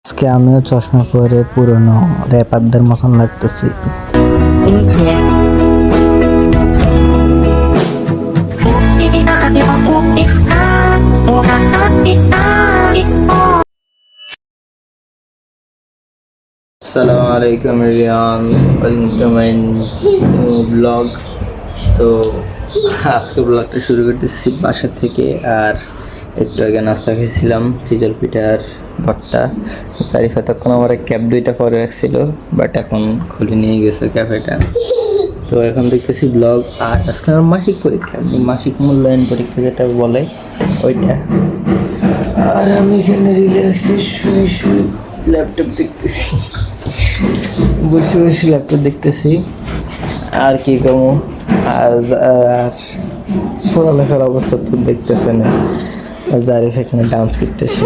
আজকে আমিও চশমা পরে পুরনো র্যাপারদের মতন লাগতেছি। আসসালামু আলাইকুম Riyan, welcome to my new vlog. তো আজকে ব্লগটা শুরু করতেছি বাসা থেকে। আর একটু আগে নাস্তা খেয়েছিলাম চিজল পিঠার ভর্তা। চারিফা তখন আমার ক্যাব দুইটা পরে রাখছিল, বাট এখন খুলে নিয়ে গেছে ক্যাফেটা। তো এখন দেখতেছি ব্লগ। আর আজকে আমার মাসিক পরীক্ষা, মাসিক মূল্যায়ন পরীক্ষা যেটা বলে ওইটা। আর আমি এখানে রিল্যাক্সে শুয়ে শুয়ে ল্যাপটপ দেখতেছি, বসে বসে ল্যাপটপ দেখতেছি। আর কি কমো, আর পড়ালেখার অবস্থা তো দেখতেছে না। আর জারিফ এখানে ডান্স করতেছে।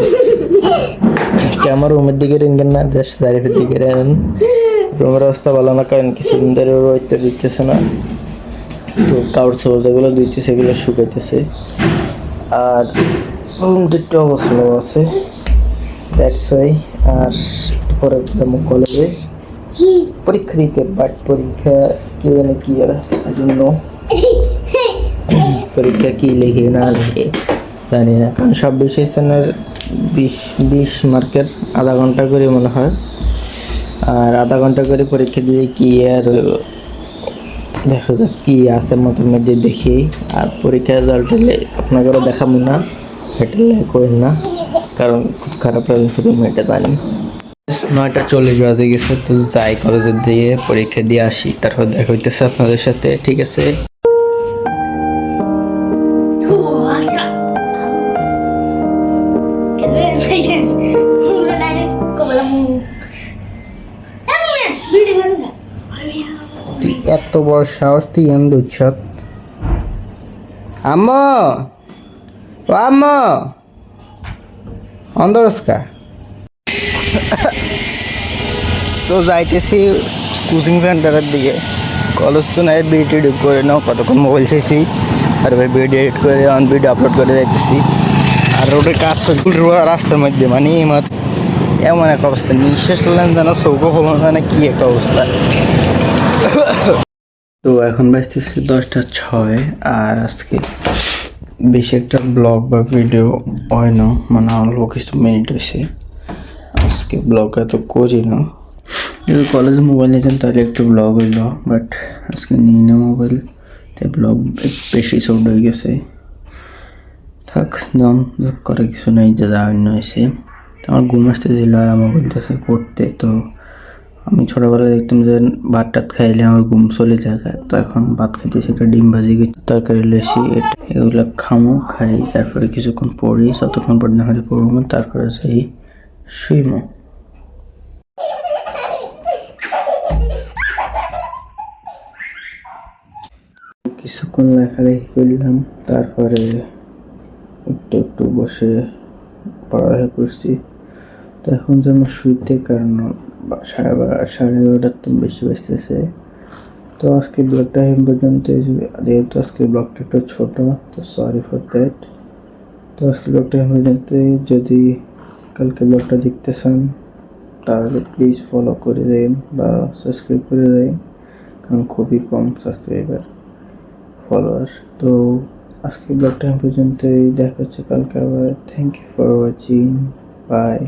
আমার রুমের দিকে রেঙ্গেন না, জাস্ট জারিফের দিকে রেন। রুমের অবস্থা ভালো না, কারণ কিছুদিন ধরে রইতে দিতেছে না। তো কাউর সোজ যেগুলো দিতেছে সেগুলো শুকাইতেছে। আর রুমটা একটু অবস্থা আছে, দ্যাটস ওয়াই। আর পরে যাবো কলেজে পরীক্ষা দিতে, বাট পরীক্ষা কে জানে কি জন্য পরীক্ষা কি লিখে না লিখে জানি না। কারণ সব বিষয়ের 20 মার্কের আধা ঘন্টা করে মনে হয়। আর আধা ঘন্টা করে পরীক্ষা দিয়ে কি আর দেখা যাক কি আছে মতো মধ্যে দেখি। আর পরীক্ষার রেজাল্ট হলে আপনাদেরও দেখাবো না, এটা করেন না, কারণ খুব খারাপ লাগে শুধু এটা জানি। 9:40 বাজে গেছে, তো যাই কলেজের দিয়ে পরীক্ষা দিয়ে আসি, তারপর দেখা হইতেছে আপনাদের সাথে, ঠিক আছে? এত বড় সাহস তুই এম দুচ্ছত। আম্মা, ও আম্মা, অন্ধরস্কা। তো যাইতেছি কোচিং সেন্টারের দিকে। কলেজ তো নাই, ভিডিও এডিট করে নাও, কতক্ষণ মোবাইল চাইছি। আর ভাই ভিডিও এডিট করে ভিডিও আপলোড করে যাইতেছি। আর রোডের কাজ রাস্তার মধ্যে মানে এমন এক অবস্থা, নিঃশ্বাস করলেন যেন চৌকো হলো না, কি এক অবস্থা। তো এখন বাজতেছে 10:06। আর আজকে বেশি একটা ব্লগ বা ভিডিও হয় না, মানে অল্প কিছু মিনিট হয়েছে। আজকে ব্লগ এত করি না, যদি কলেজ মোবাইল নিতাম তাহলে একটু ব্লগ হইলো, বাট আজকে নিই না মোবাইল, তাই ব্লগ বেশি ছোট হয়ে গেছে। থাক, জন করে কিছু নেই, যা অন্য হয়েছে। আমার ঘুম আসতেছিল আর আমার বলতেছে পড়তে। তো আমি ছোটোবেলায় দেখতাম যে ভাত টাত খাইলে আমার ঘুম চলে যায়। তো এখন ভাত খাইতেছি, একটা ডিম ভাজি তরকারি লেসি, এগুলো খাই, তারপরে কিছুক্ষণ পড়ি, যতক্ষণ পর না হলে পড়বো, তারপরে সেই শুইমো। কিছুক্ষণ লেখালেখি করলাম, তারপরে একটু বসে পড়ালেখা করছি। তো এখন যেমন শুইতে, কারণ 11:30 তো বেশি বাজতেছে। তো আজকে ব্লগটা এখন পর্যন্ত, যেহেতু আজকে ব্লগটা একটু ছোট, তো সরি ফর দ্যাট। তো আজকে ব্লগটা এখন পর্যন্ত। যদি কালকে ব্লগটা দেখতে চান তাহলে প্লিজ ফলো করে দেন বা সাবস্ক্রাইব করে দেন, কারণ খুবই কম সাবস্ক্রাইবার ফলোয়ার। তো আজকে ব্লগটা এখন পর্যন্তই, দেখা হচ্ছে কালকে আবার। Thank you for watching, by.